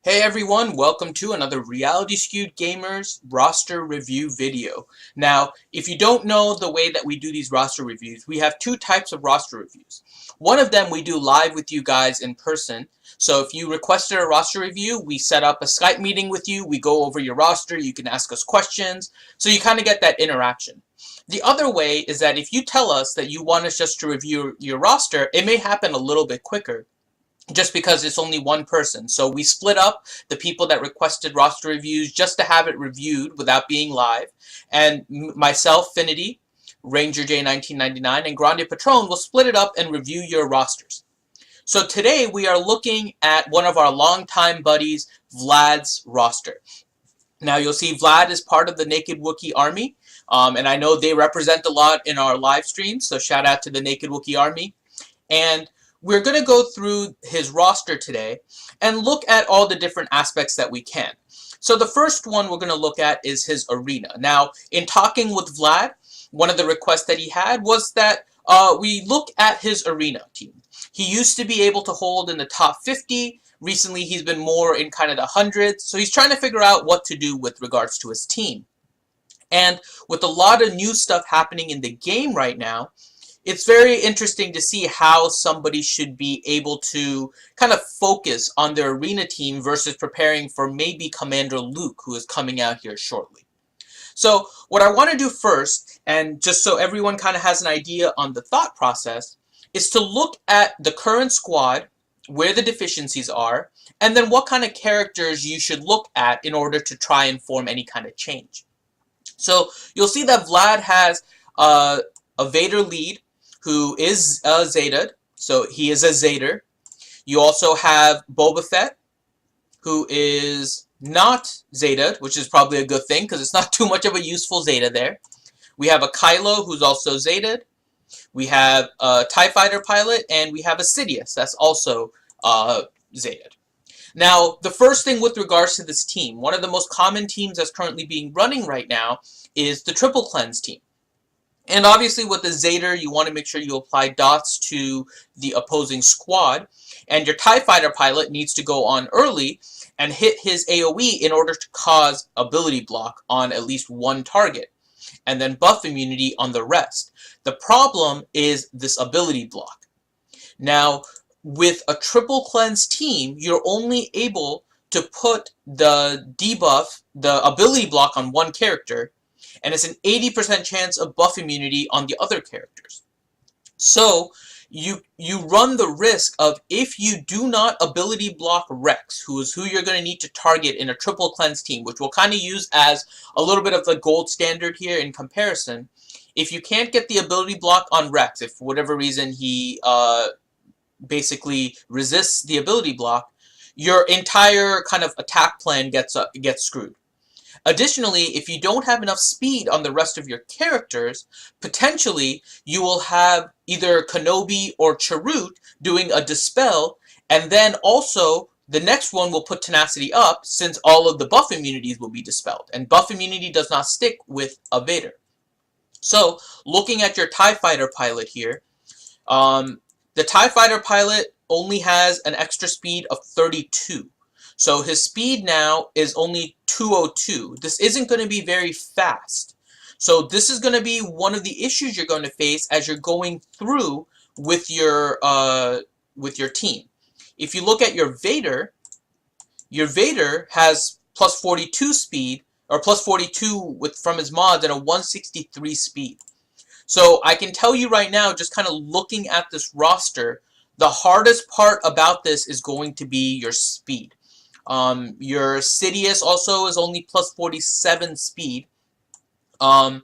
Hey everyone, welcome to another Reality Skewed Gamers roster review video. Now, if you don't know the way that we do these roster reviews, we have two types of roster reviews. One of them we do live with you guys in person. So if you requested a roster review, we set up a Skype meeting with you, we go over your roster, you can ask us questions, so you kind of get that interaction. The other way is that if you tell us that you want us just to review your roster, it may happen a little bit quicker, just because it's only one person. So we split up the people that requested roster reviews just to have it reviewed without being live. And myself, Finity, Ranger J 1999, and Grande Patron will split it up and review your rosters. So today we are looking at one of our longtime buddies, Vlad's roster. Now you'll see Vlad is part of the Naked Wookiee Army, and I know they represent a lot in our live streams, so shout out to the Naked Wookiee Army. And we're going to go through his roster today and look at all the different aspects that we can. So the first one we're going to look at is his arena. Now, in talking with Vlad, one of the requests that he had was that we look at his arena team. He used to be able to hold in the top 50. Recently, he's been more in kind of the hundreds. So he's trying to figure out what to do with regards to his team. And with a lot of new stuff happening in the game right now, it's very interesting to see how somebody should be able to kind of focus on their arena team versus preparing for maybe Commander Luke, who is coming out here shortly. So what I want to do first, and just so everyone kind of has an idea on the thought process, is to look at the current squad, where the deficiencies are, and then what kind of characters you should look at in order to try and form any kind of change. So you'll see that Vlad has a Vader lead, who is Zetaed, so he is a Zader. You also have Boba Fett, who is not Zetaed, which is probably a good thing, because it's not too much of a useful Zeta there. We have a Kylo, who's also Zetaed. We have a TIE Fighter pilot, and we have a Sidious, that's also Zetaed. Now, the first thing with regards to this team, one of the most common teams that's currently being running right now is the Triple Cleanse team. And obviously with the Zader, you want to make sure you apply dots to the opposing squad. And your TIE Fighter pilot needs to go on early and hit his AoE in order to cause ability block on at least one target. And then buff immunity on the rest. The problem is this ability block. Now, with a Triple Cleanse team, you're only able to put the debuff, the ability block on one character, and it's an 80% chance of buff immunity on the other characters. So you run the risk of, if you do not ability block Rex, who is who you're going to need to target in a Triple Cleanse team, which we'll kind of use as a little bit of the gold standard here in comparison. If you can't get the ability block on Rex, if for whatever reason he basically resists the ability block, your entire kind of attack plan gets screwed. Additionally, if you don't have enough speed on the rest of your characters, potentially you will have either Kenobi or Chirrut doing a Dispel, and then also the next one will put Tenacity up, since all of the buff immunities will be dispelled. And buff immunity does not stick with a Vader. So, looking at your TIE Fighter pilot here, the TIE Fighter pilot only has an extra speed of 32. So his speed now is only 202. This isn't going to be very fast. So this is going to be one of the issues you're going to face as you're going through with your team. If you look at your Vader has plus 42 speed, or plus 42 from his mods, and a 163 speed. So I can tell you right now, just kind of looking at this roster, the hardest part about this is going to be your speed. Your Sidious also is only plus 47 speed. Some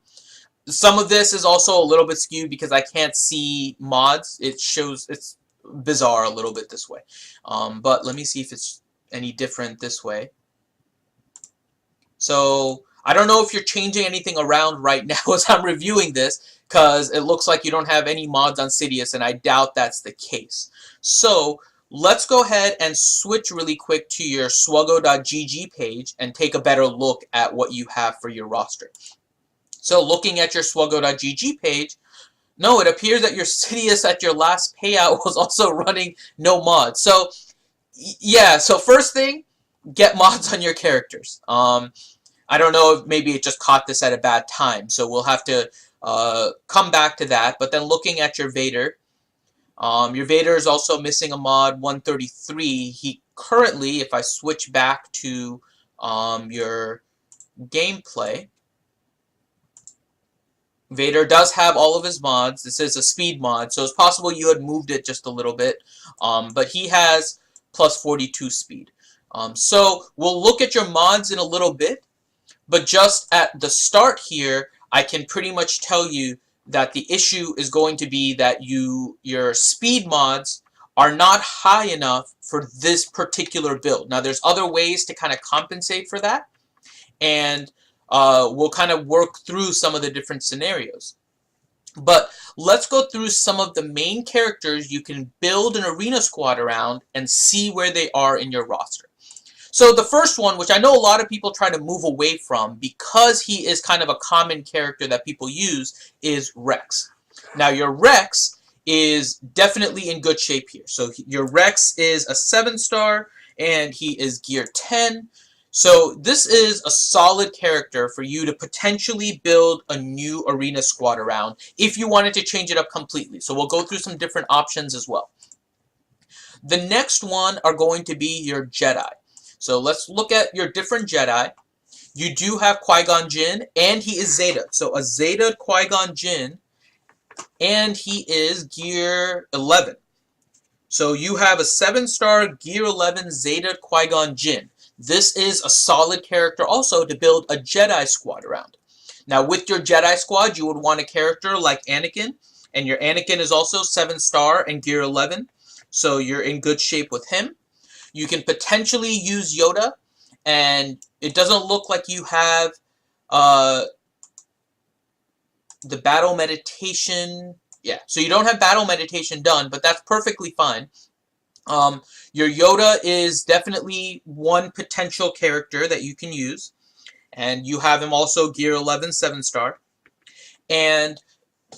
of this is also a little bit skewed because I can't see mods. It's bizarre a little bit this way. But let me see if it's any different this way. So I don't know if you're changing anything around right now as I'm reviewing this, because it looks like you don't have any mods on Sidious, and I doubt that's the case. So let's go ahead and switch really quick to your SWGOH.gg page and take a better look at what you have for your roster. So looking at your SWGOH.gg page, no, it appears that your Sidious at your last payout was also running no mods. So yeah, so first thing, get mods on your characters. I don't know if maybe it just caught this at a bad time, so we'll have to come back to that. But then looking at your Vader is also missing a mod 133. He currently, if I switch back to your gameplay, Vader does have all of his mods. This is a speed mod, so it's possible you had moved it just a little bit. But he has plus 42 speed. So we'll look at your mods in a little bit, but just at the start here, I can pretty much tell you that the issue is going to be that your speed mods are not high enough for this particular build. Now there's other ways to kind of compensate for that, and we'll kind of work through some of the different scenarios. But let's go through some of the main characters you can build an arena squad around and see where they are in your roster. So the first one, which I know a lot of people try to move away from because he is kind of a common character that people use, is Rex. Now your Rex is definitely in good shape here. So your Rex is a 7-star and he is gear 10. So this is a solid character for you to potentially build a new arena squad around if you wanted to change it up completely. So we'll go through some different options as well. The next one are going to be your Jedi. So let's look at your different Jedi. You do have Qui-Gon Jinn, and he is Zeta. So a Zeta Qui-Gon Jinn, and he is gear 11. So you have a 7-star gear 11 Zeta Qui-Gon Jinn. This is a solid character also to build a Jedi squad around. Now with your Jedi squad, you would want a character like Anakin, and your Anakin is also 7-star and gear 11. So you're in good shape with him. You can potentially use Yoda, and it doesn't look like you have the battle meditation. Yeah, so you don't have battle meditation done, but that's perfectly fine. Your Yoda is definitely one potential character that you can use, and you have him also gear 11, 7-star. And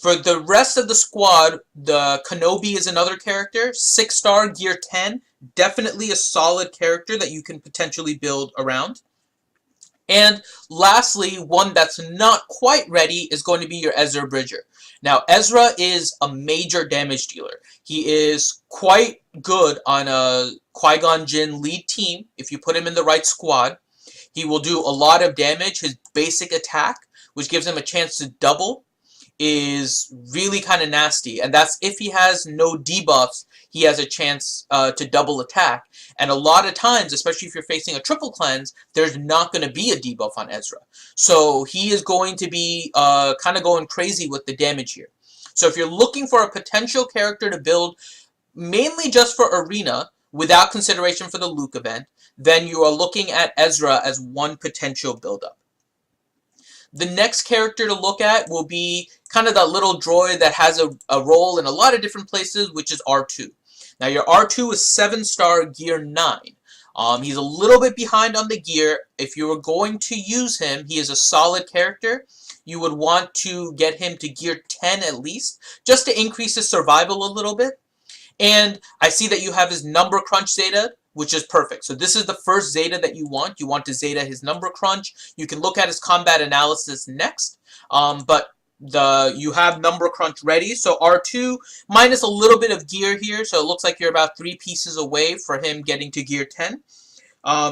for the rest of the squad, the Kenobi is another character, 6-star, gear 10. Definitely a solid character that you can potentially build around. And lastly, one that's not quite ready is going to be your Ezra Bridger. Now, Ezra is a major damage dealer. He is quite good on a Qui-Gon Jinn lead team. If you put him in the right squad, he will do a lot of damage. His basic attack, which gives him a chance to double, is really kind of nasty, and that's if he has no debuffs. He has a chance to double attack, and a lot of times, especially if you're facing a triple cleanse, there's not going to be a debuff on Ezra, so he is going to be kind of going crazy with the damage here. So if you're looking for a potential character to build mainly just for arena without consideration for the Luke event, then you are looking at Ezra as one potential build-up. The next character to look at will be kind of that little droid that has a role in a lot of different places, which is R2. Now your R2 is 7-star gear 9. He's a little bit behind on the gear. If you were going to use him, he is a solid character. You would want to get him to gear 10 at least, just to increase his survival a little bit. And I see that you have his number crunch Zeta, which is perfect. So this is the first Zeta that you want. You want to Zeta his number crunch. You can look at his combat analysis next, but you have number crunch ready. So R2 minus a little bit of gear here, so it looks like you're about 3 pieces away for him getting to gear 10.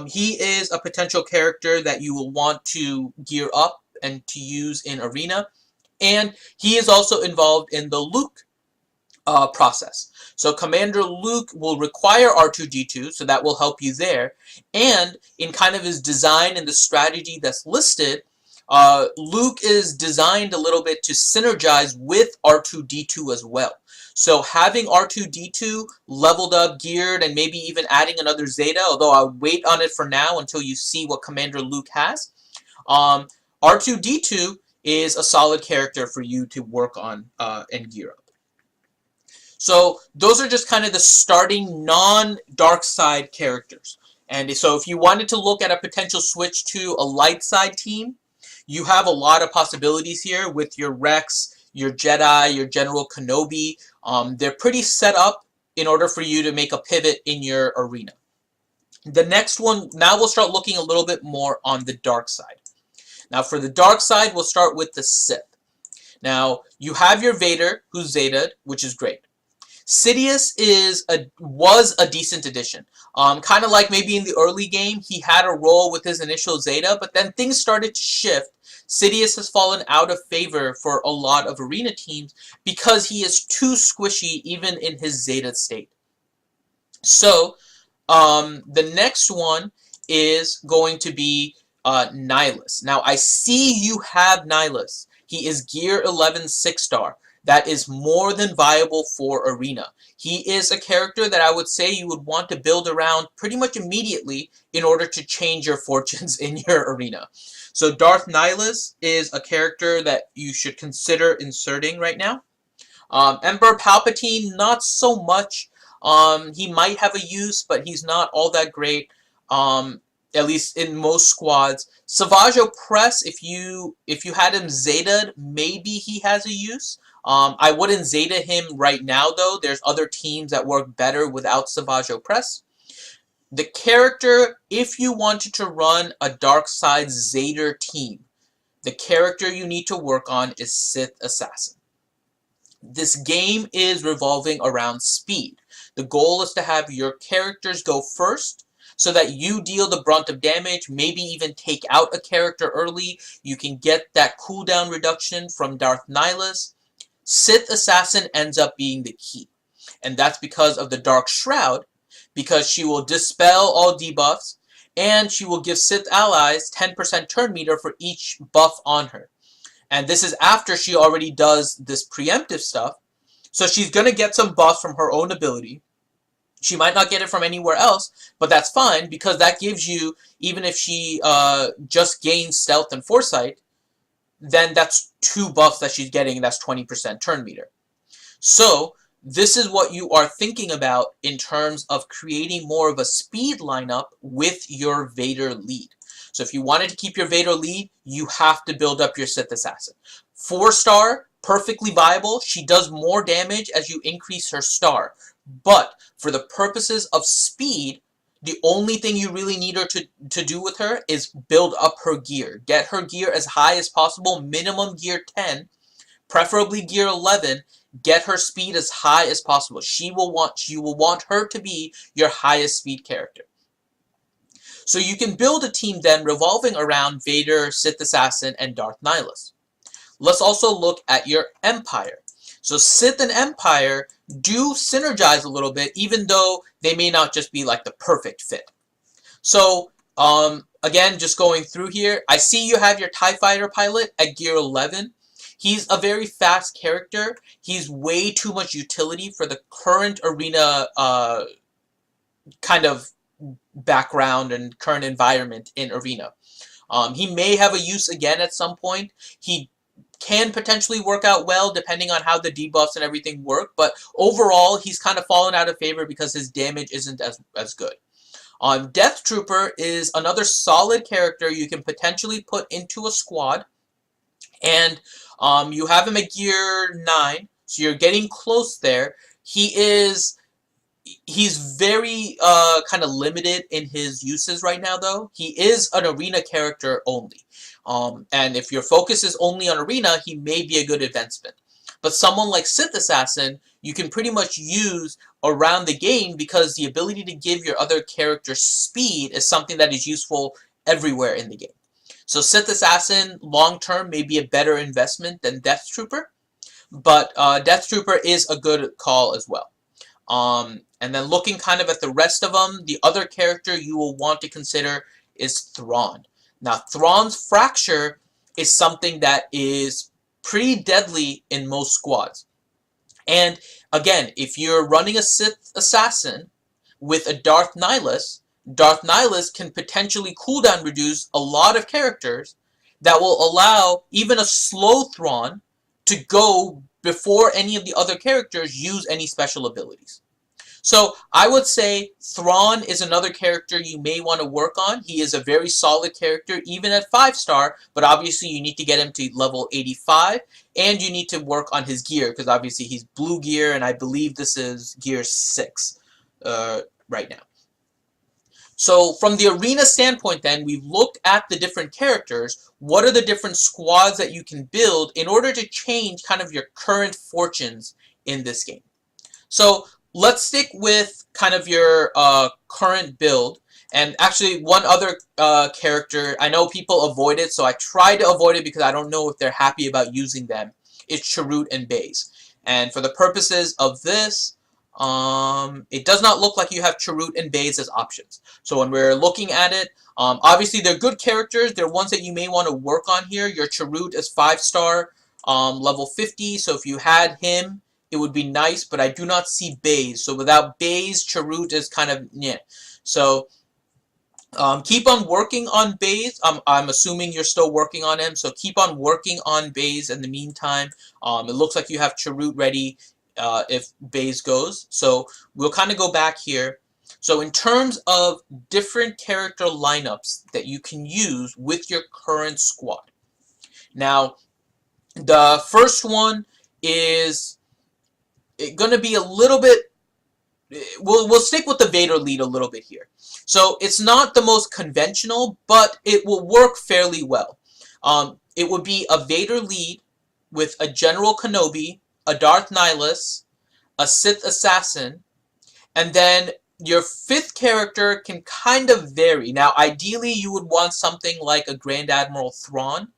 He is a potential character that you will want to gear up and to use in arena, and he is also involved in the Luke process. So Commander Luke will require R2-D2, so that will help you there. And in kind of his design and the strategy that's listed, Luke is designed a little bit to synergize with R2-D2 as well. So having R2-D2 leveled up, geared, and maybe even adding another Zeta, although I'll wait on it for now until you see what Commander Luke has, R2-D2 is a solid character for you to work on and gear up. So those are just kind of the starting non-dark side characters. And so if you wanted to look at a potential switch to a light side team, you have a lot of possibilities here with your Rex, your Jedi, your General Kenobi. They're pretty set up in order for you to make a pivot in your arena. The next one, now we'll start looking a little bit more on the dark side. Now for the dark side, we'll start with the Sith. Now, you have your Vader, who's Zetaed, which is great. Sidious was a decent addition. Kind of like maybe in the early game, he had a role with his initial Zeta, but then things started to shift. Sidious has fallen out of favor for a lot of arena teams because he is too squishy even in his Zeta state. So, the next one is going to be Nihilus. Now, I see you have Nihilus. He is Gear 11 6-star. That is more than viable for Arena. He is a character that I would say you would want to build around pretty much immediately in order to change your fortunes in your Arena. So Darth Nihilus is a character that you should consider inserting right now. Emperor Palpatine, not so much. He might have a use, but he's not all that great, at least in most squads. SWGOH, if you had him Zetaed, maybe he has a use. I wouldn't Zeta him right now, though. There's other teams that work better without SWGOH. The character, if you wanted to run a dark side Zeta team, the character you need to work on is Sith Assassin. This game is revolving around speed. The goal is to have your characters go first so that you deal the brunt of damage, maybe even take out a character early. You can get that cooldown reduction from Darth Nihilus. Sith Assassin ends up being the key. And that's because of the Dark Shroud, because she will dispel all debuffs, and she will give Sith allies 10% turn meter for each buff on her. And this is after she already does this preemptive stuff. So she's going to get some buffs from her own ability. She might not get it from anywhere else, but that's fine because that gives you, even if she just gains stealth and foresight, then that's 2 buffs that she's getting, and that's 20% turn meter. So this is what you are thinking about in terms of creating more of a speed lineup with your Vader lead. So if you wanted to keep your Vader lead, you have to build up your Sith Assassin. 4-star, perfectly viable. She does more damage as you increase her star. But for the purposes of speed, the only thing you really need her to do with her is build up her gear. Get her gear as high as possible, minimum gear 10, preferably gear 11. Get her speed as high as possible. You will want her to be your highest speed character. So you can build a team then revolving around Vader, Sith Assassin, and Darth Nihilus. Let's also look at your Empire. So Sith and Empire do synergize a little bit, even though they may not just be like the perfect fit. So, again, just going through here, I see you have your TIE Fighter pilot at gear 11. He's a very fast character. He's way too much utility for the current arena kind of background and current environment in arena. He may have a use again at some point. He can potentially work out well depending on how the debuffs and everything work, but overall he's kind of fallen out of favor because his damage isn't as good. Death Trooper is another solid character you can potentially put into a squad, and you have him at gear 9, so you're getting close there. He's very kind of limited in his uses right now, though. He is an arena character only. And if your focus is only on arena, he may be a good advancement. But someone like Sith Assassin, you can pretty much use around the game because the ability to give your other character speed is something that is useful everywhere in the game. So Sith Assassin, long-term, may be a better investment than Death Trooper. But Death Trooper is a good call as well. And then looking kind of at the rest of them, the other character you will want to consider is Thrawn. Now, Thrawn's Fracture is something that is pretty deadly in most squads. And again, if you're running a Sith Assassin with a Darth Nihilus can potentially cooldown reduce a lot of characters that will allow even a slow Thrawn to go before any of the other characters use any special abilities. So I would say Thrawn is another character you may want to work on. He is a very solid character even at 5-star, but obviously you need to get him to level 85 and you need to work on his gear because obviously he's blue gear and I believe this is gear 6 right now. So from the arena standpoint then, we've looked at the different characters. What are the different squads that you can build in order to change kind of your current fortunes in this game? So let's stick with kind of your current build. And actually one other character, I know people avoid it, so I try to avoid it because I don't know if they're happy about using them. It's Chirrut and Baze. And for the purposes of this, it does not look like you have Chirrut and Baze as options. So when we're looking at it, obviously they're good characters. They're ones that you may want to work on here. Your Chirrut is 5-star, level 50. So if you had him, it would be nice, but I do not see Baze. So without Baze, Chirrut is kind of yeah. So keep on working on Baze. I'm assuming you're still working on him, so keep on working on Baze in the meantime. It looks like you have Chirrut ready if Baze goes. So we'll kind of go back here. So in terms of different character lineups that you can use with your current squad. Now, the first one is going to be a little bit, we'll stick with the Vader lead a little bit here. So it's not the most conventional, but it will work fairly well. It would be a Vader lead with a General Kenobi, a Darth Nihilus, a Sith Assassin, and then your fifth character can kind of vary. Now, ideally, you would want something like a Grand Admiral Thrawn.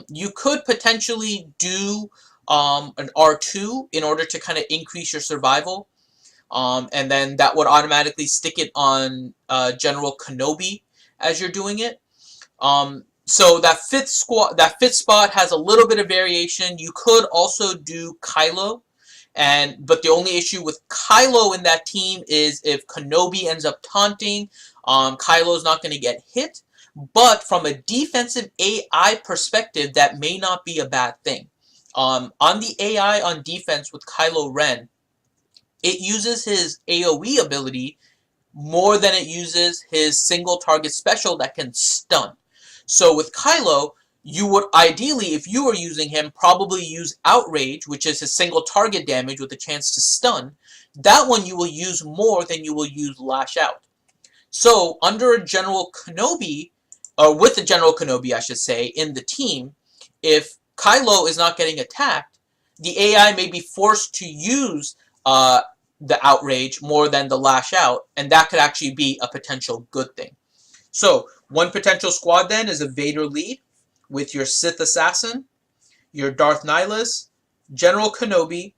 You could potentially do an R2 in order to kind of increase your survival. And then that would automatically stick it on General Kenobi as you're doing it. So that fifth spot has a little bit of variation. You could also do Kylo, but the only issue with Kylo in that team is if Kenobi ends up taunting, Kylo's not going to get hit. But from a defensive AI perspective, that may not be a bad thing. On the AI on defense with Kylo Ren, it uses his AoE ability more than it uses his single target special that can stun. So with Kylo, you would ideally, if you were using him, probably use Outrage, which is his single target damage with a chance to stun. That one you will use more than you will use Lash Out. So under a General Kenobi, or with a General Kenobi I should say, in the team, if Kylo is not getting attacked, the AI may be forced to use the Outrage more than the Lash Out, and that could actually be a potential good thing. So, one potential squad then is a Vader lead with your Sith Assassin, your Darth Nihilus, General Kenobi,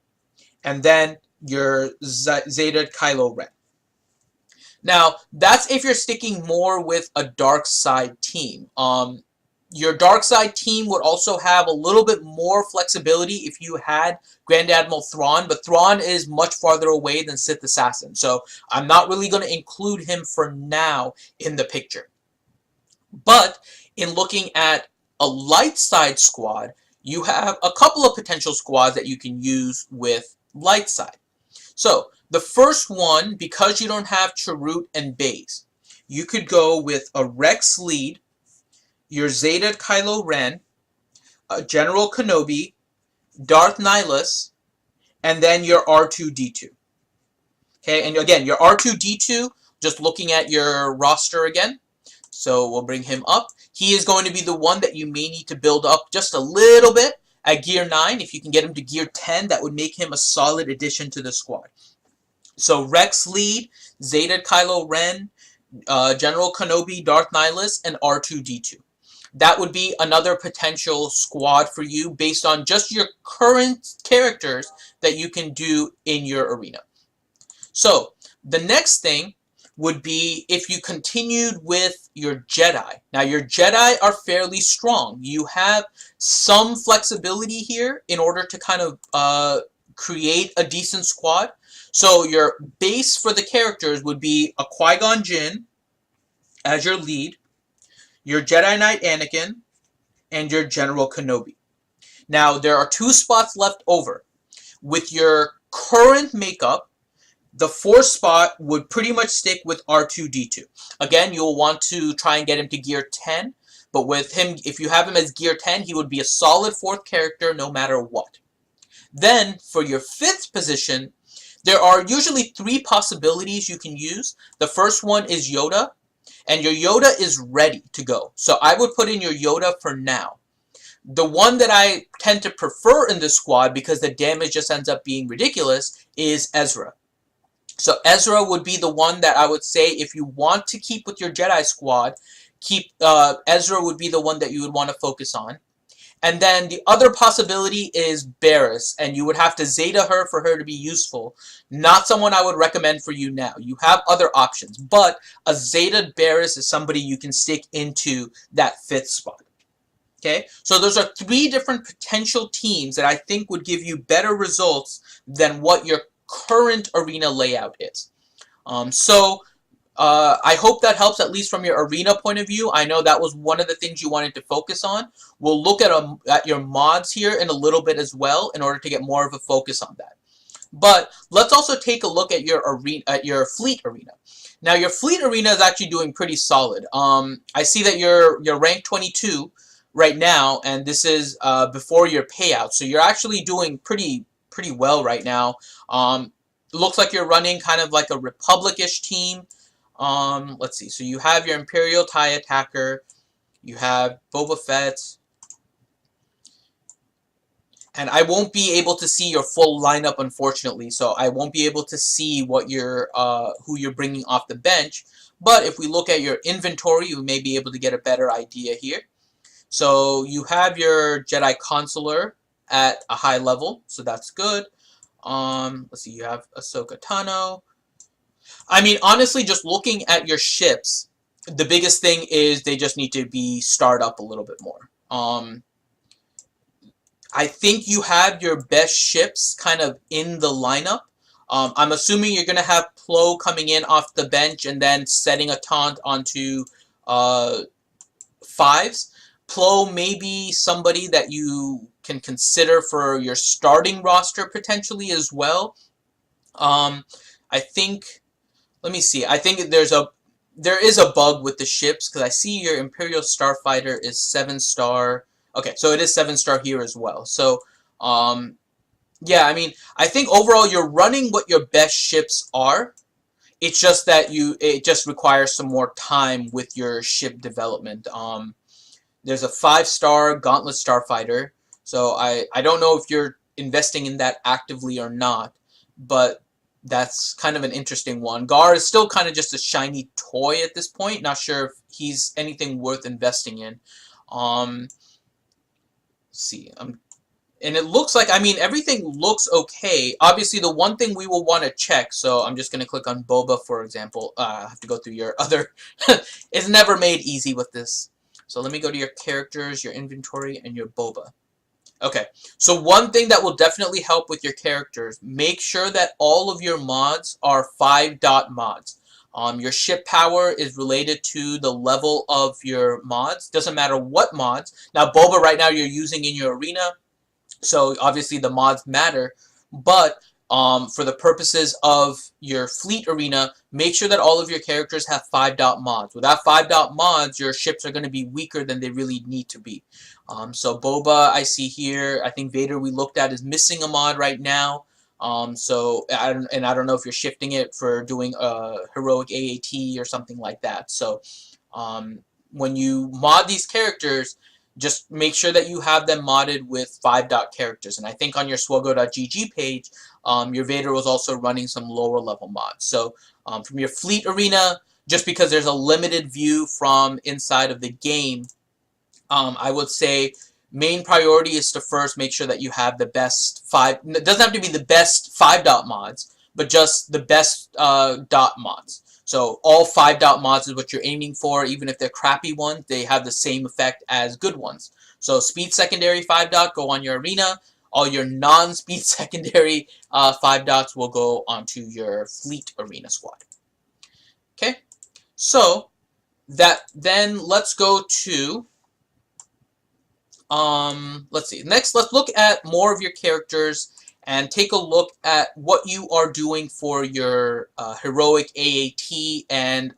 and then your Zeta Kylo Ren. Now, that's if you're sticking more with a dark side team. Your dark side team would also have a little bit more flexibility if you had Grand Admiral Thrawn, but Thrawn is much farther away than Sith Assassin, so I'm not really going to include him for now in the picture. But in looking at a light side squad, you have a couple of potential squads that you can use with light side. So the first one, because you don't have Chirrut and Baze, you could go with a Rex lead, your Zeta Kylo Ren, General Kenobi, Darth Nihilus, and then your R2-D2. Okay, and again, your R2-D2, just looking at your roster again, so we'll bring him up. He is going to be the one that you may need to build up just a little bit at Gear 9. If you can get him to Gear 10, that would make him a solid addition to the squad. So Rex lead, Zeta Kylo Ren, General Kenobi, Darth Nihilus, and R2-D2. That would be another potential squad for you based on just your current characters that you can do in your arena. So the next thing would be if you continued with your Jedi. Now your Jedi are fairly strong. You have some flexibility here in order to kind of create a decent squad. So your base for the characters would be a Qui-Gon Jinn as your lead, your Jedi Knight Anakin, and your General Kenobi. Now, there are 2 spots left over. With your current makeup, the 4th spot would pretty much stick with R2-D2. Again, you'll want to try and get him to Gear 10, but with him, if you have him as Gear 10, he would be a solid 4th character no matter what. Then, for your 5th position, there are usually 3 possibilities you can use. The first one is Yoda. and your Yoda is ready to go. So I would put in your Yoda for now. The one that I tend to prefer in this squad, because the damage just ends up being ridiculous, is Ezra. So Ezra would be the one that I would say, if you want to keep with your Jedi squad, Ezra would be the one that you would want to focus on. And then the other possibility is Barriss, and you would have to Zeta her for her to be useful. Not someone I would recommend for you now. You have other options, but a Zeta Barriss is somebody you can stick into that 5th spot. Okay, so those are 3 different potential teams that I think would give you better results than what your current arena layout is. I hope that helps, at least from your arena point of view. I know that was one of the things you wanted to focus on. We'll look at your mods here in a little bit as well, in order to get more of a focus on that. But let's also take a look at your arena, at your fleet arena. Now, your fleet arena is actually doing pretty solid. I see that you're rank 22 right now, and this is before your payout, so you're actually doing pretty well right now. Looks like you're running kind of like a Republic-ish team. Let's see. So you have your Imperial TIE Attacker, you have Boba Fett, and I won't be able to see your full lineup, unfortunately. So I won't be able to see what who you're bringing off the bench. But if we look at your inventory, you may be able to get a better idea here. So you have your Jedi Consular at a high level, so that's good. Let's see, you have Ahsoka Tano. I mean, honestly, just looking at your ships, the biggest thing is they just need to be starred up a little bit more. I think you have your best ships kind of in the lineup. I'm assuming you're going to have Plo coming in off the bench and then setting a taunt onto 5s. Plo may be somebody that you can consider for your starting roster potentially as well. I think, let me see, I think there is a bug with the ships, because I see your Imperial Starfighter is 7-star. Okay, so it is 7-star here as well. So, yeah, I mean, I think overall you're running what your best ships are. It's just that it just requires some more time with your ship development. There's a 5-star Gauntlet Starfighter, so I don't know if you're investing in that actively or not, but that's kind of an interesting one. Gar is still kind of just a shiny toy at this point. Not sure if he's anything worth investing in. Let's see, and it looks like, I mean, everything looks okay. Obviously, the one thing we will want to check, so I'm just going to click on Boba, for example. I have to go through your other... It's never made easy with this. So let me go to your characters, your inventory, and your Boba. Okay, so one thing that will definitely help with your characters, make sure that all of your mods are 5-dot mods. Your ship power is related to the level of your mods. Doesn't matter what mods. Now, Boba right now you're using in your arena, so obviously the mods matter. But for the purposes of your fleet arena, make sure that all of your characters have 5-dot mods. Without 5-dot mods, your ships are going to be weaker than they really need to be. So Boba, I see here, I think Vader we looked at is missing a mod right now. So I don't know if you're shifting it for doing a heroic AAT or something like that. So when you mod these characters, just make sure that you have them modded with 5-dot characters. And I think on your SWGOH page, your Vader was also running some lower level mods. So from your fleet arena, just because there's a limited view from inside of the game, I would say main priority is to first make sure that you have the best it doesn't have to be the best 5-dot mods, but just the best dot mods. So all 5-dot mods is what you're aiming for. Even if they're crappy ones, they have the same effect as good ones. So speed secondary 5-dot, go on your arena. All your non-speed secondary 5-dots will go onto your fleet arena squad. Okay, so then let's go to let's see. Next, let's look at more of your characters and take a look at what you are doing for your heroic AAT, and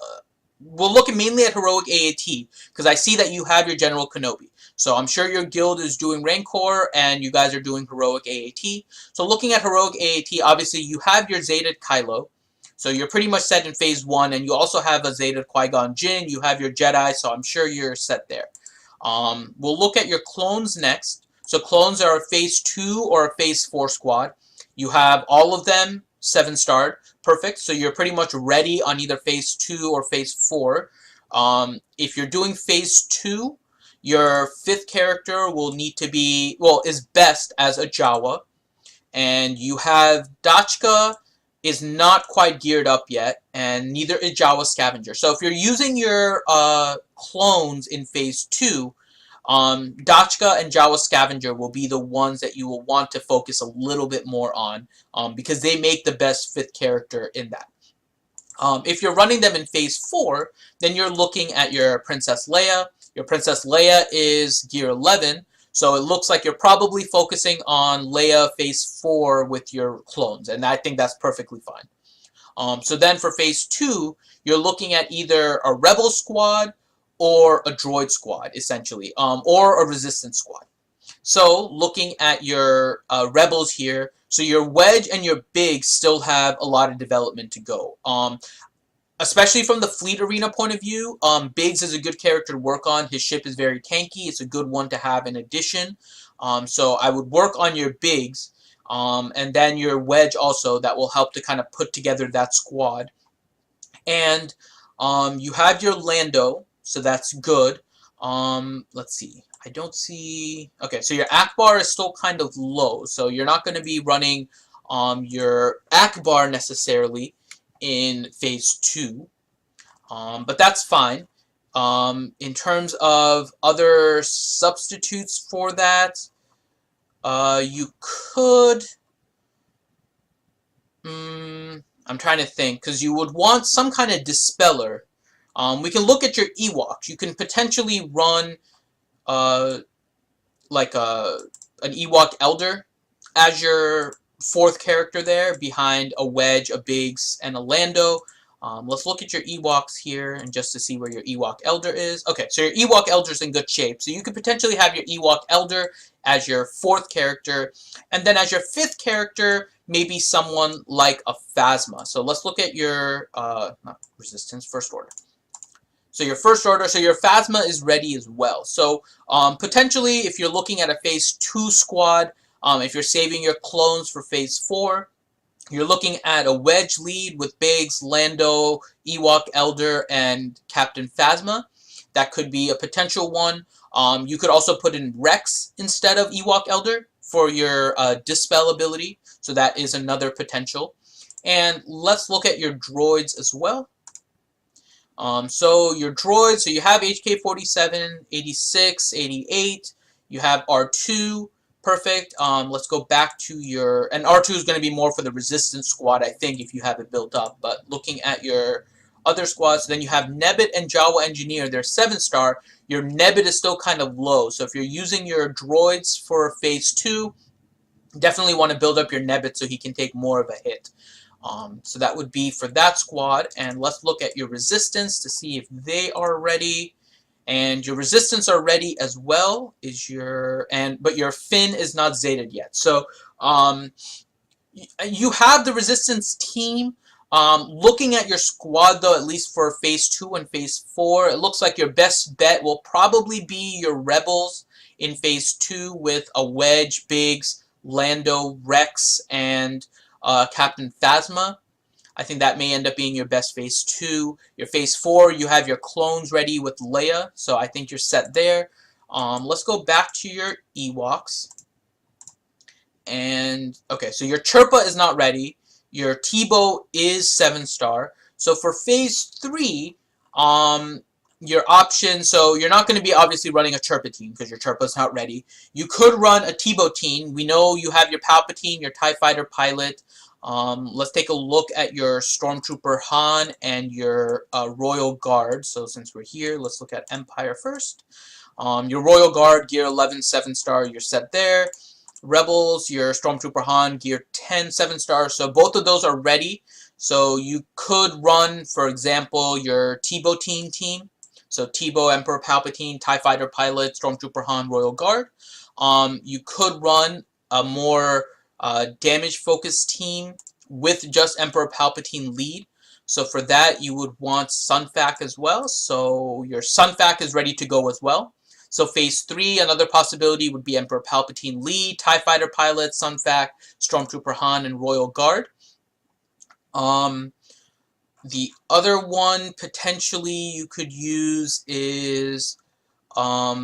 we'll look mainly at heroic AAT because I see that you have your General Kenobi. So I'm sure your guild is doing Rancor and you guys are doing heroic AAT. So looking at heroic AAT, obviously you have your Zeta Kylo. So you're pretty much set in phase 1, and you also have a Zeta Qui-Gon Jinn, you have your Jedi, so I'm sure you're set there. We'll look at your clones next. So clones are a phase 2 or a phase 4 squad. You have all of them 7-starred. Perfect. So you're pretty much ready on either phase 2 or phase 4. If you're doing phase 2, your 5th character will need to be, well, is best as a Jawa. And you have Dachka is not quite geared up yet, and neither is Jawa Scavenger. So if you're using your clones in phase 2, Dachka and Jawa Scavenger will be the ones that you will want to focus a little bit more on, because they make the best 5th character in that. If you're running them in phase 4, then you're looking at your Princess Leia. Your Princess Leia is gear 11, so it looks like you're probably focusing on Leia phase 4 with your clones, and I think that's perfectly fine. So then for phase 2, you're looking at either a Rebel squad or a Droid squad, essentially, or a Resistance squad. So looking at your Rebels here, so your Wedge and your Big still have a lot of development to go. Especially from the fleet arena point of view, Biggs is a good character to work on. His ship is very tanky. It's a good one to have in addition. So I would work on your Biggs, and then your Wedge also. That will help to kind of put together that squad. And you have your Lando, so that's good. Let's see. I don't see... Okay, so your Akbar is still kind of low, so you're not going to be running your Akbar necessarily in phase 2, but that's fine. In terms of other substitutes for that, you could... I'm trying to think, because you would want some kind of dispeller. We can look at your Ewoks. You can potentially run like an Ewok Elder as your 4th character there, behind a Wedge, a Biggs, and a Lando. Let's look at your Ewoks here, and just to see where your Ewok Elder is. Okay, so your Ewok Elder is in good shape. So you could potentially have your Ewok Elder as your 4th character, and then as your 5th character, maybe someone like a Phasma. So let's look at your, not Resistance, First Order. So your First Order, so your Phasma is ready as well. So potentially, if you're looking at a phase 2 squad, if you're saving your clones for phase 4, you're looking at a Wedge lead with Biggs, Lando, Ewok Elder, and Captain Phasma. That could be a potential one. You could also put in Rex instead of Ewok Elder for your Dispel ability. So that is another potential. And let's look at your droids as well. So your droids, so you have HK-47, 86, 88, you have R2, perfect. Let's go back to your, and R2 is going to be more for the Resistance squad, I think, if you have it built up. But looking at your other squads, then you have Nebbit and Jawa Engineer. They're 7-star. Your Nebbit is still kind of low. So if you're using your droids for phase 2, definitely want to build up your Nebbit so he can take more of a hit. So that would be for that squad. And let's look at your Resistance to see if they are ready. And your Resistance are ready as well. But your Finn is not Zeted yet. So you have the Resistance team. Looking at your squad though, at least for phase 2 and phase 4, it looks like your best bet will probably be your Rebels in phase 2 with a Wedge, Biggs, Lando, Rex, and Captain Phasma. I think that may end up being your best phase 2. Your phase 4, you have your clones ready with Leia, so I think you're set there. Let's go back to your Ewoks. And, okay, so your Chirpa is not ready. Your Teebo is 7-star. So for phase 3, your option, so you're not going to be obviously running a Chirpa team because your Chirpa is not ready. You could run a Teebo team. We know you have your Palpatine, your TIE Fighter pilot. Let's take a look at your Stormtrooper Han and your Royal Guard. So since we're here, let's look at Empire first. Your Royal Guard, Gear 11, 7-star, you're set there. Rebels, your Stormtrooper Han, Gear 10, 7-star. So both of those are ready. So you could run, for example, your Teebo team. So Teebo, Emperor Palpatine, TIE Fighter pilot, Stormtrooper Han, Royal Guard. You could run a more damage-focused team with just Emperor Palpatine lead. So for that, you would want Sunfac as well. So your Sunfac is ready to go as well. So phase 3, another possibility would be Emperor Palpatine lead, TIE Fighter pilot, Sunfac, Stormtrooper Han, and Royal Guard. The other one potentially you could use is, I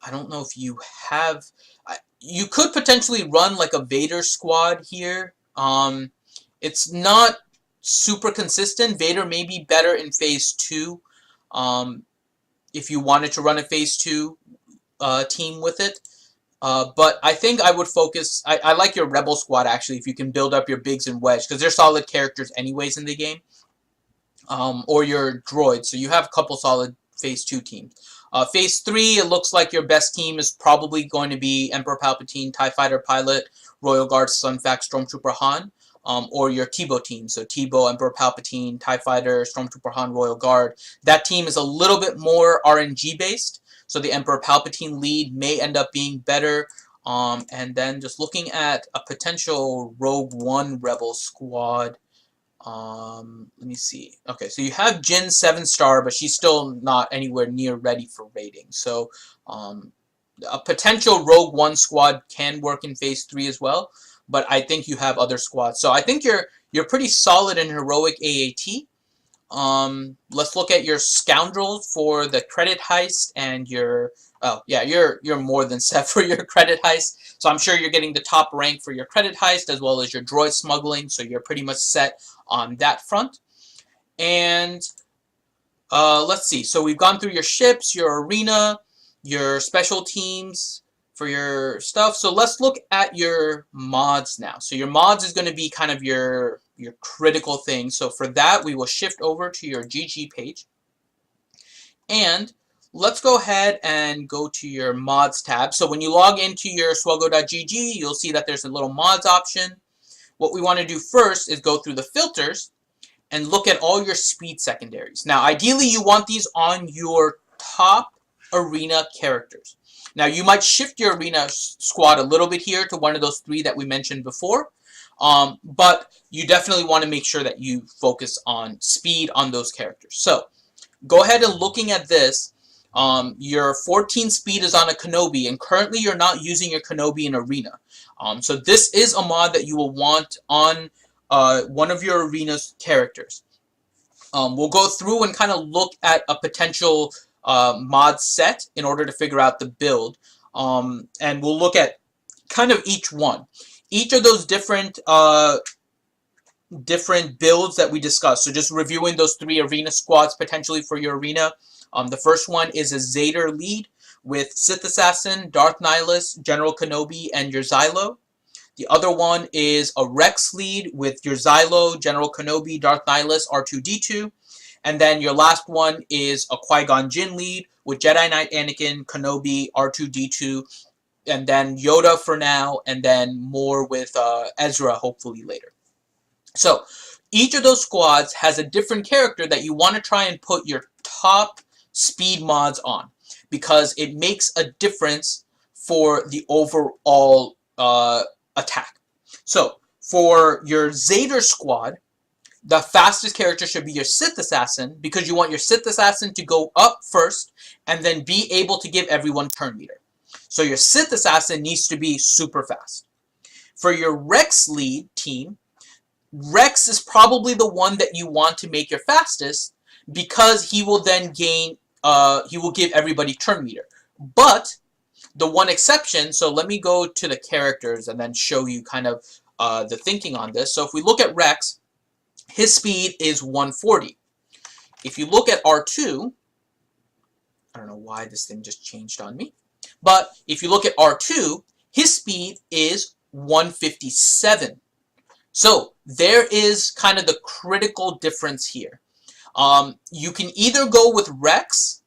don't know if you have, you could potentially run like a Vader squad here. It's not super consistent. Vader may be better in phase 2. If you wanted to run a phase 2 team with it. But I think I would focus, I like your Rebel squad actually, if you can build up your Biggs and Wedge, because they're solid characters anyways in the game. Or your droids, so you have a couple solid phase 2 teams. Phase 3, it looks like your best team is probably going to be Emperor Palpatine, TIE Fighter pilot, Royal Guard, Sunfac, Stormtrooper Han. Or your Teebo team. So Teebo, Emperor Palpatine, TIE Fighter, Stormtrooper Han, Royal Guard. That team is a little bit more RNG based. So the Emperor Palpatine lead may end up being better. And then just looking at a potential Rogue One Rebel squad. Let me see. Okay, so you have Jyn 7-star, but she's still not anywhere near ready for rating. So a potential Rogue One squad can work in phase 3 as well. But I think you have other squads. So I think you're pretty solid in heroic AAT. Let's look at your scoundrels for the credit heist and your, oh yeah, you're more than set for your credit heist. So I'm sure you're getting the top rank for your credit heist as well as your droid smuggling. So you're pretty much set on that front. And let's see. So we've gone through your ships, your arena, your special teams for your stuff. So let's look at your mods now. So your mods is going to be kind of your critical thing. So for that, we will shift over to your GG page. And let's go ahead and go to your mods tab. So when you log into your SWGOH.gg, you'll see that there's a little mods option. What we want to do first is go through the filters and look at all your speed secondaries. Now, ideally, you want these on your top arena characters. Now, you might shift your arena squad a little bit here to one of those 3 that we mentioned before, but you definitely want to make sure that you focus on speed on those characters. So, go ahead and looking at this, your 14 speed is on a Kenobi, and currently you're not using your Kenobi in arena. So this is a mod that you will want on one of your arena's characters. We'll go through and kind of look at a potential mod set in order to figure out the build, and we'll look at kind of each one. Each of those different builds that we discussed. So just reviewing those 3 arena squads potentially for your arena. The first one is a Zader lead with Sith Assassin, Darth Nihilus, General Kenobi, and your Xylo. The other one is a Rex lead with your Xylo, General Kenobi, Darth Nihilus, R2-D2. And then your last one is a Qui-Gon Jinn lead with Jedi Knight Anakin, Kenobi, R2-D2, and then Yoda for now, and then more with Ezra hopefully later. So each of those squads has a different character that you want to try and put your top speed mods on, because it makes a difference for the overall attack. So for your Zader squad, the fastest character should be your Sith Assassin, because you want your Sith Assassin to go up first and then be able to give everyone turn meter. So your Sith Assassin needs to be super fast. For your Rex lead team, Rex is probably the one that you want to make your fastest, because he will then gain, he will give everybody turn meter. But the one exception, so let me go to the characters and then show you kind of the thinking on this. So if we look at Rex, his speed is 140. If you look at R2, I don't know why this thing just changed on me, but if you look at R2, his speed is 157. So there is kind of the critical difference here. You can either go with Rex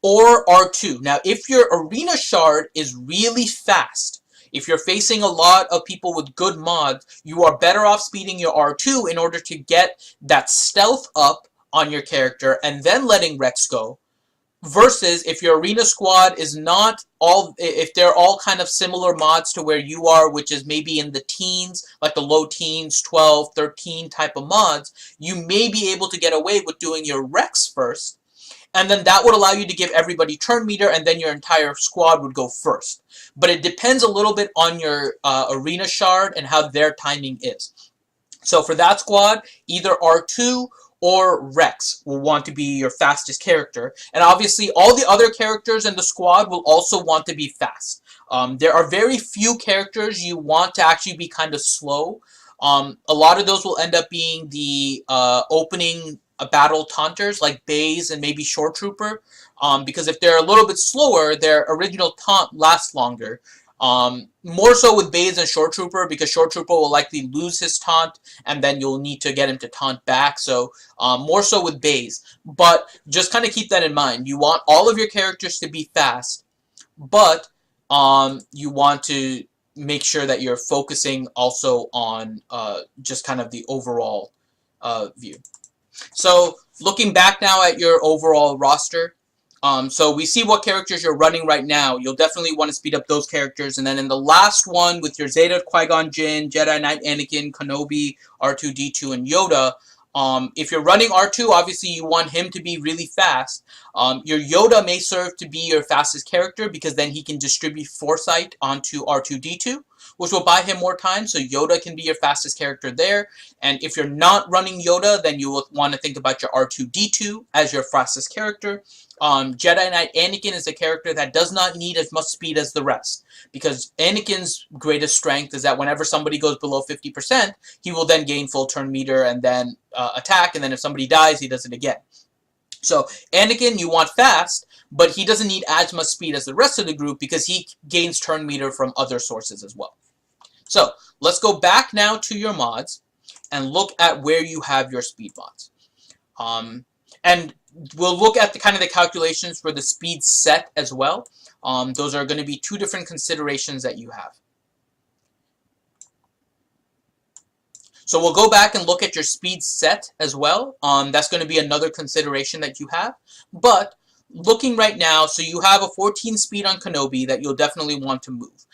or R2. Now, if your arena shard is really fast, if you're facing a lot of people with good mods, you are better off speeding your R2 in order to get that stealth up on your character and then letting Rex go, Versus if your arena squad is not all, if they're all kind of similar mods to where you are, which is maybe in the teens, like the low teens, 12, 13 type of mods, you may be able to get away with doing your Rex first, and then that would allow you to give everybody turn meter, and then your entire squad would go first. But it depends a little bit on your arena shard and how their timing is. So for that squad, either R2 or Rex will want to be your fastest character. And obviously all the other characters in the squad will also want to be fast. There are very few characters you want to actually be kind of slow. A lot of those will end up being the opening battle taunters like Baze and maybe Shore Trooper. Because if they're a little bit slower, their original taunt lasts longer. More so with Baze and Shore Trooper, because Shore Trooper will likely lose his taunt, and then you'll need to get him to taunt back. So more so with Baze. But just kind of keep that in mind. You want all of your characters to be fast, but you want to make sure that you're focusing also on just kind of the overall view. So looking back now at your overall roster, so we see what characters you're running right now. You'll definitely want to speed up those characters. And then in the last one with your Zeta, Qui-Gon Jinn, Jedi Knight Anakin, Kenobi, R2-D2, and Yoda, if you're running R2, obviously you want him to be really fast. Your Yoda may serve to be your fastest character because then he can distribute Foresight onto R2-D2, which will buy him more time, so Yoda can be your fastest character there. And if you're not running Yoda, then you will want to think about your R2-D2 as your fastest character. Jedi Knight Anakin is a character that does not need as much speed as the rest, because Anakin's greatest strength is that whenever somebody goes below 50%, he will then gain full turn meter and then attack, and then if somebody dies, he does it again. So Anakin, you want fast, but he doesn't need as much speed as the rest of the group because he gains turn meter from other sources as well. So let's go back now to your mods and look at where you have your speed mods. And we'll look at the kind of the calculations for the speed set as well. Those are going to be two different considerations that you have. So we'll go back and look at your speed set as well. That's going to be another consideration that you have. But looking right now, so you have a 14 speed on Kenobi that you'll definitely want to move.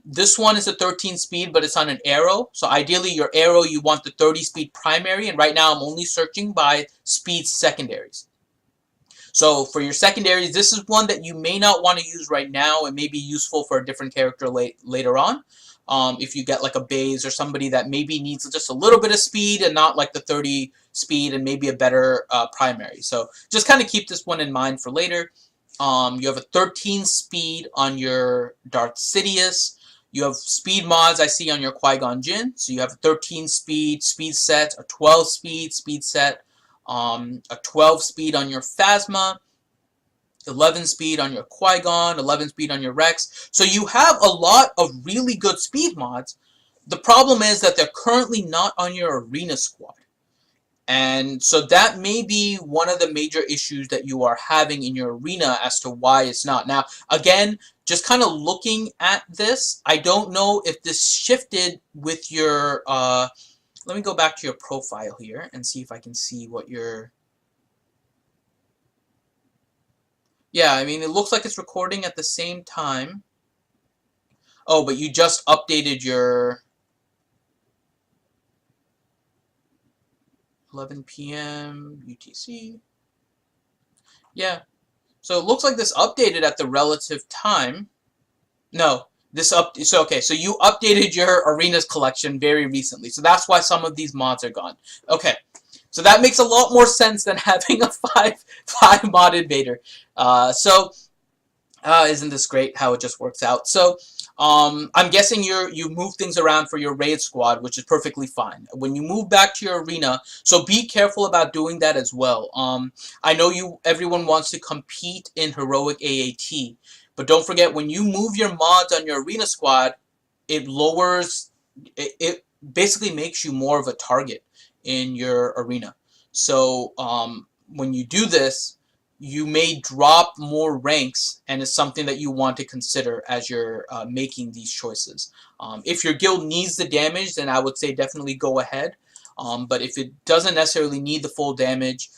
This one is a 13 speed, but it's on an arrow. So ideally your arrow, you want the 30 speed primary, and right now I'm only searching by speed secondaries. So for your secondaries, this is one that you may not want to use right now. It may be useful for a different character later on. If you get like a Baze or somebody that maybe needs just a little bit of speed and not like the 30 speed and maybe a better primary. So just kind of keep this one in mind for later. You have a 13 speed on your Darth Sidious. You have speed mods I see on your Qui-Gon Jinn. So you have a 13 speed set, a 12 speed set, a 12 speed on your Phasma, 11 speed on your Qui-Gon, 11 speed on your Rex. So you have a lot of really good speed mods. The problem is that they're currently not on your arena squad. And so that may be one of the major issues that you are having in your arena as to why it's not. Now, again, just kind of looking at this, I don't know if this shifted with your... let me go back to your profile here and see if I can see what your... Yeah, I mean, it looks like it's recording at the same time. Oh, but you just updated your 11 p.m. UTC. Yeah. So it looks like this updated at the relative time. No, so you updated your arenas collection very recently. So that's why some of these mods are gone. Okay. So that makes a lot more sense than having a five mod invader. Isn't this great how it just works out? So I'm guessing you move things around for your raid squad, which is perfectly fine. When you move back to your arena, so be careful about doing that as well. I know everyone wants to compete in heroic AAT, but don't forget when you move your mods on your arena squad, it basically makes you more of a target in your arena. So when you do this, you may drop more ranks, and it's something that you want to consider as you're making these choices. If your guild needs the damage, then I would say definitely go ahead. But if it doesn't necessarily need the full damage,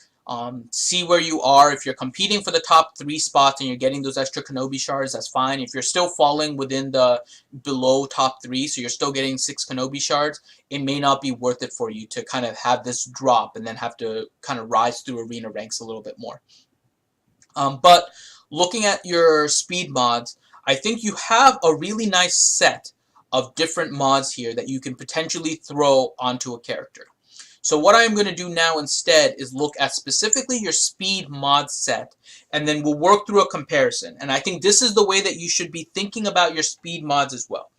See where you are. If you're competing for the top 3 spots and you're getting those extra Kenobi shards, that's fine. If you're still falling within the below top 3, so you're still getting 6 Kenobi shards, it may not be worth it for you to kind of have this drop and then have to kind of rise through arena ranks a little bit more. But looking at your speed mods, I think you have a really nice set of different mods here that you can potentially throw onto a character. So what I'm going to do now instead is look at specifically your speed mod set, and then we'll work through a comparison. And I think this is the way that you should be thinking about your speed mods as well.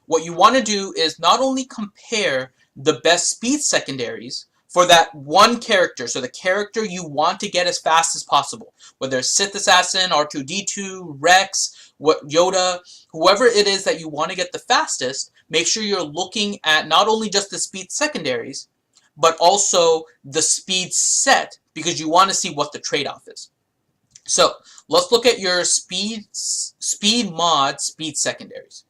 What you want to do is not only compare the best speed secondaries for that one character, so the character you want to get as fast as possible, whether it's Sith Assassin, R2-D2, Rex, Yoda, whoever it is that you want to get the fastest, make sure you're looking at not only just the speed secondaries, but also the speed set, because you want to see what the trade-off is. So let's look at your speed mod speed secondaries.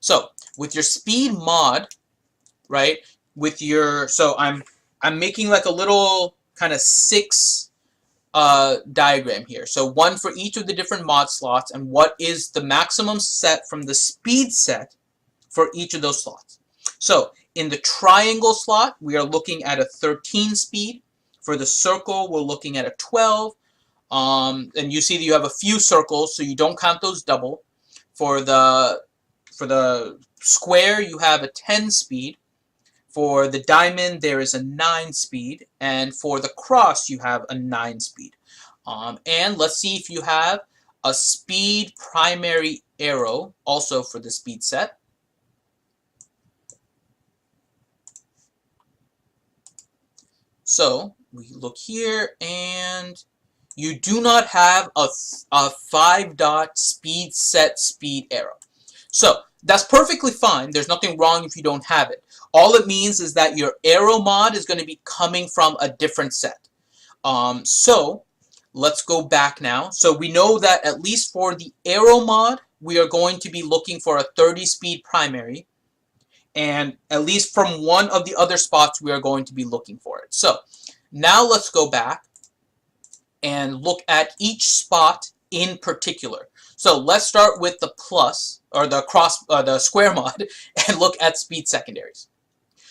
So with your speed mod, right, with your, so I'm making like a little kind of 6 diagram here. So one for each of the different mod slots, and what is the maximum set from the speed set for each of those slots. So in the triangle slot, we are looking at a 13 speed. For the circle, we're looking at a 12. And you see that you have a few circles, so you don't count those double. For the square, you have a 10 speed. For the diamond, there is a 9 speed. And for the cross, you have a 9 speed. And let's see if you have a speed primary arrow, also for the speed set. So we look here, and you do not have a 5-dot speed set speed arrow. So that's perfectly fine. There's nothing wrong if you don't have it. All it means is that your arrow mod is going to be coming from a different set. So let's go back now. So we know that at least for the arrow mod, we are going to be looking for a 30 speed primary. And at least from one of the other spots, we are going to be looking for it. So now let's go back and look at each spot in particular. So let's start with the plus, or the square mod, and look at speed secondaries.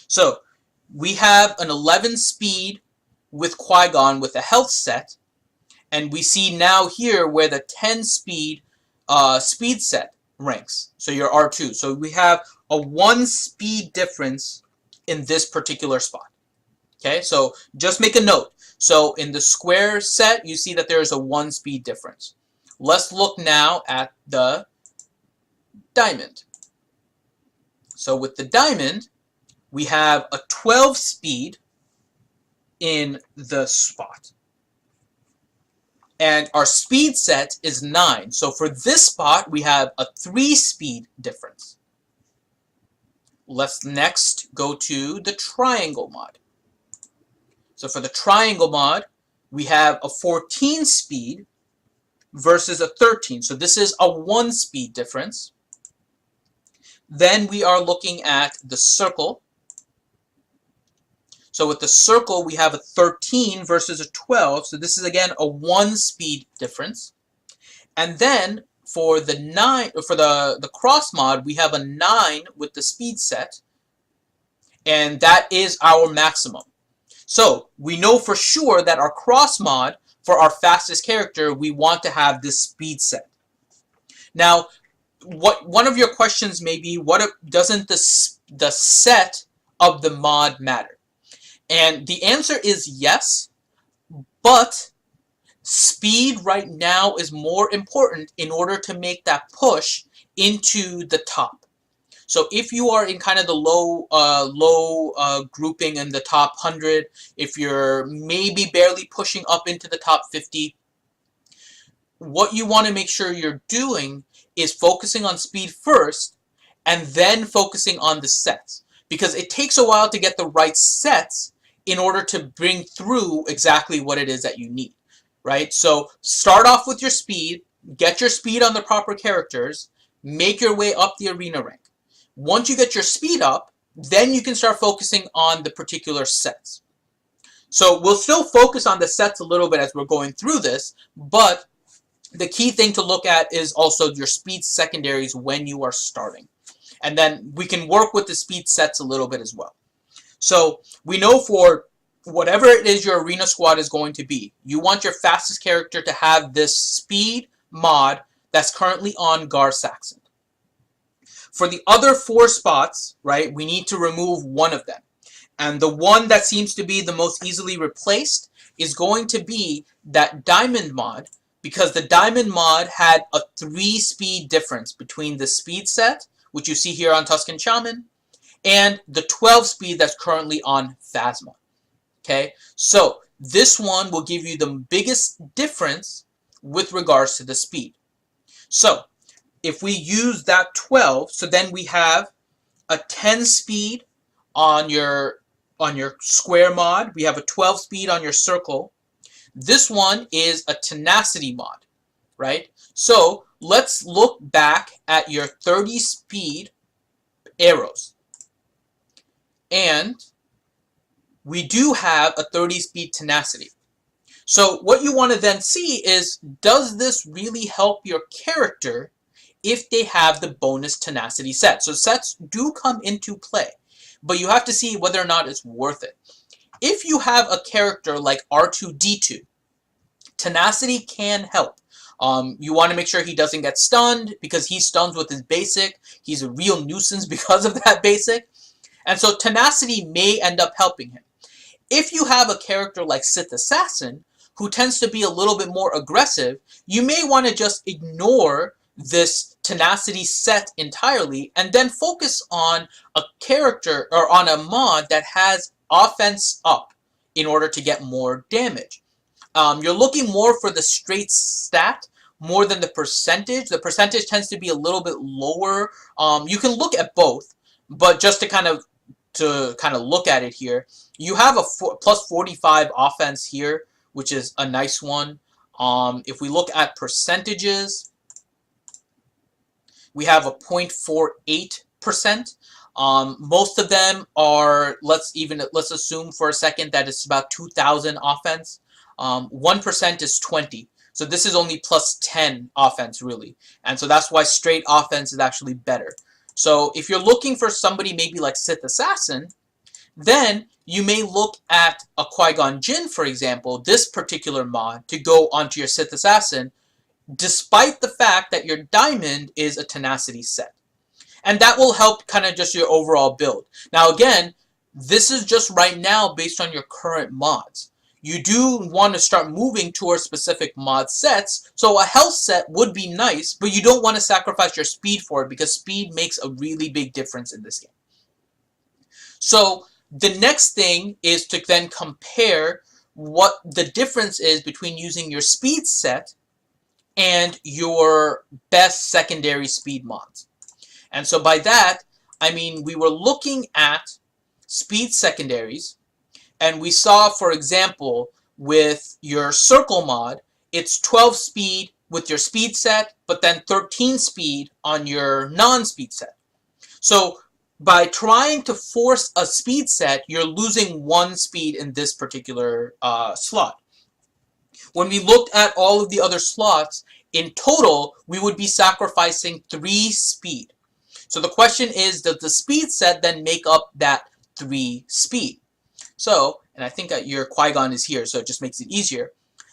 So we have an 11 speed with Qui-Gon with a health set, and we see now here where the 10 speed speed set ranks. So your R2. So we have a 1 speed difference in this particular spot. Okay, so just make a note. So in the square set, you see that there is a 1 speed difference. Let's look now at the diamond. So with the diamond, we have a 12 speed in the spot. And our speed set is 9. So for this spot, we have a 3 speed difference. Let's next go to the triangle mod. So for the triangle mod, we have a 14 speed versus a 13. So this is a 1 speed difference. Then we are looking at the circle. So with the circle, we have a 13 versus a 12. So this is again a 1 speed difference. And then for the the cross mod, we have a 9 with the speed set. And that is our maximum. So we know for sure that our cross mod, for our fastest character, we want to have this speed set. Now, one of your questions may be, doesn't the set of the mod matter? And the answer is yes, but speed right now is more important in order to make that push into the top. So if you are in kind of the low grouping in the top 100, if you're maybe barely pushing up into the top 50, what you want to make sure you're doing is focusing on speed first and then focusing on the sets. Because it takes a while to get the right sets in order to bring through exactly what it is that you need, right? So start off with your speed, get your speed on the proper characters, make your way up the arena rank. Once you get your speed up, then you can start focusing on the particular sets. So we'll still focus on the sets a little bit as we're going through this, but the key thing to look at is also your speed secondaries when you are starting. And then we can work with the speed sets a little bit as well. So we know for whatever it is your arena squad is going to be, you want your fastest character to have this speed mod that's currently on Gar Saxon. For the other 4 spots, right, we need to remove one of them. And the one that seems to be the most easily replaced is going to be that Diamond mod, because the Diamond mod had a 3 speed difference between the speed set, which you see here on Tusken Shaman, and the 12 speed that's currently on Phasma. Okay, so this one will give you the biggest difference with regards to the speed. So if we use that 12, so then we have a 10 speed on your square mod, we have a 12 speed on your circle. This one is a tenacity mod, right? So let's look back at your 30 speed arrows. And we do have a 30 speed tenacity. So what you want to then see is, does this really help your character if they have the bonus tenacity set? So sets do come into play, but you have to see whether or not it's worth it. If you have a character like R2-D2, tenacity can help. You want to make sure he doesn't get stunned, because he stuns with his basic. He's a real nuisance because of that basic. And so tenacity may end up helping him. If you have a character like Sith Assassin, who tends to be a little bit more aggressive, you may want to just ignore this tenacity set entirely and then focus on a character or on a mod that has offense up in order to get more damage. You're looking more for the straight stat more than the percentage. The percentage tends to be a little bit lower. You can look at both, but just to kind of look at it here, you have a plus 45 offense here, which is a nice one. If we look at percentages, we have a 0.48%. Most of them are, let's assume for a second that it's about 2,000 offense. 1% is 20. So this is only plus 10 offense, really. And so that's why straight offense is actually better. So if you're looking for somebody maybe like Sith Assassin, then you may look at a Qui-Gon Jinn, for example, this particular mod, to go onto your Sith Assassin, despite the fact that your Diamond is a tenacity set. And that will help kind of just your overall build. Now again, this is just right now based on your current mods. You do want to start moving towards specific mod sets, so a health set would be nice, but you don't want to sacrifice your speed for it, because speed makes a really big difference in this game. So the next thing is to then compare what the difference is between using your speed set and your best secondary speed mods. And so by that, I mean we were looking at speed secondaries, and we saw, for example, with your circle mod, it's 12 speed with your speed set, but then 13 speed on your non-speed set. So by trying to force a speed set, you're losing 1 speed in this particular slot. When we looked at all of the other slots, in total, we would be sacrificing 3 speed. So the question is, does the speed set then make up that 3 speed? So, and I think that your Qui-Gon is here, so it just makes it easier.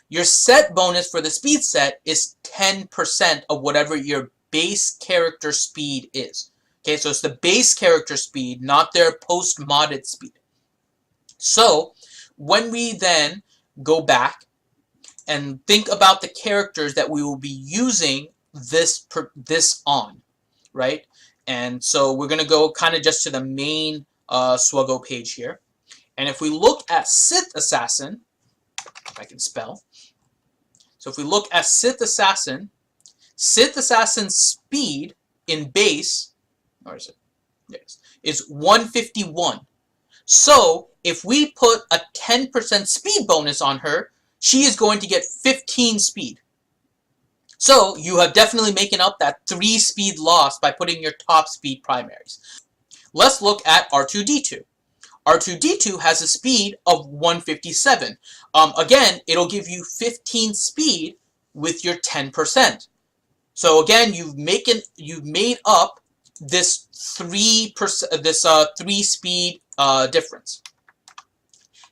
Your set bonus for the speed set is 10% of whatever your base character speed is. Okay, so it's the base character speed, not their post-modded speed. So, when we then go back and think about the characters that we will be using this on, right? And so we're going to go kind of just to the main SWGOH page here. And if we look at Sith Assassin, if I can spell. So if we look at Sith Assassin's speed in base, where is it? There it is 151. So if we put a 10% speed bonus on her, she is going to get 15 speed. So you have definitely making up that 3 speed loss by putting your top speed primaries. Let's look at R2-D2. R2-D2 has a speed of 157. Again, it'll give you 15 speed with your 10%. So again, you've made up this 3 speed difference.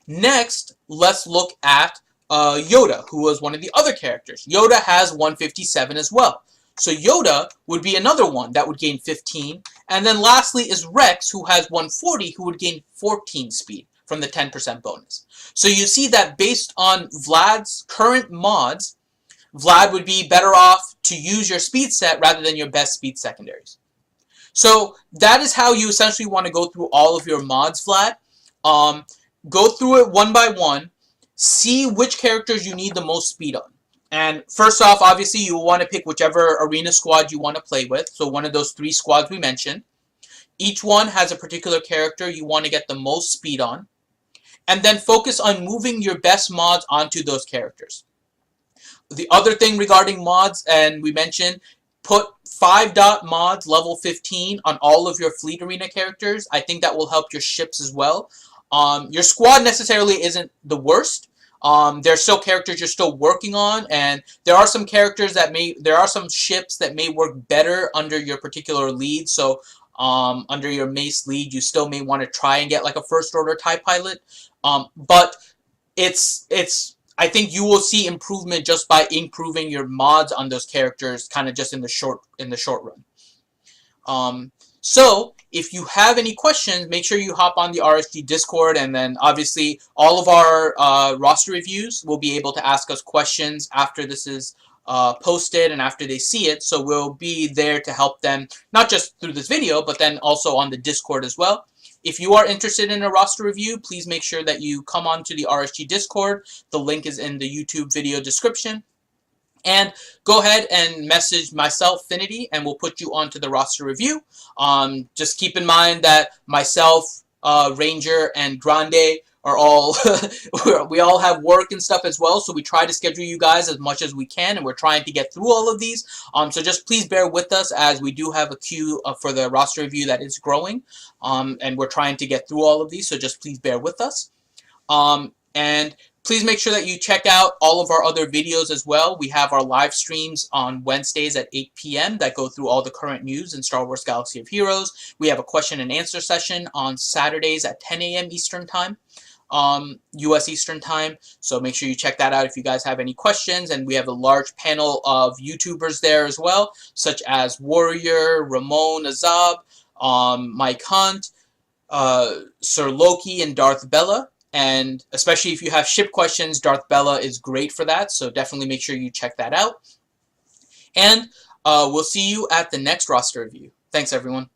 Next, let's look at Yoda, who was one of the other characters. Yoda has 157 as well. So Yoda would be another one that would gain 15. And then lastly is Rex, who has 140, who would gain 14 speed from the 10% bonus. So you see that based on Vlad's current mods, Vlad would be better off to use your speed set rather than your best speed secondaries. So that is how you essentially want to go through all of your mods, Vlad. Go through it one by one, see which characters you need the most speed on. And first off, obviously, you will want to pick whichever arena squad you want to play with. So one of those 3 squads we mentioned. Each one has a particular character you want to get the most speed on. And then focus on moving your best mods onto those characters. The other thing regarding mods, and we mentioned, put 5-dot mods level 15 on all of your fleet arena characters. I think that will help your ships as well. Your squad necessarily isn't the worst. There are still characters you're still working on, and there are some characters that there are some ships that may work better under your particular lead. So under your mace lead, you still may want to try and get like a first order TIE pilot. But I think you will see improvement just by improving your mods on those characters, kind of just in the short run. So if you have any questions, make sure you hop on the RSG Discord, and then obviously all of our roster reviews will be able to ask us questions after this is posted and after they see it. So we'll be there to help them, not just through this video, but then also on the Discord as well. If you are interested in a roster review, please make sure that you come on to the RSG Discord. The link is in the YouTube video description. And go ahead and message myself, Finity, and we'll put you onto the roster review. Just keep in mind that myself, Ranger, and Grande are all we all have work and stuff as well, so we try to schedule you guys as much as we can, and we're trying to get through all of these. So just please bear with us, as we do have a queue for the roster review that is growing, and we're trying to get through all of these, so just please bear with us. And please make sure that you check out all of our other videos as well. We have our live streams on Wednesdays at 8 p.m. that go through all the current news in Star Wars Galaxy of Heroes. We have a question and answer session on Saturdays at 10 a.m. Eastern Time, U.S. Eastern Time. So make sure you check that out if you guys have any questions. And we have a large panel of YouTubers there as well, such as Warrior, Ramon Azab, Mike Hunt, Sir Loki, and Darth Bella. And especially if you have ship questions, Darth Bella is great for that. So definitely make sure you check that out. And we'll see you at the next roster review. Thanks, everyone.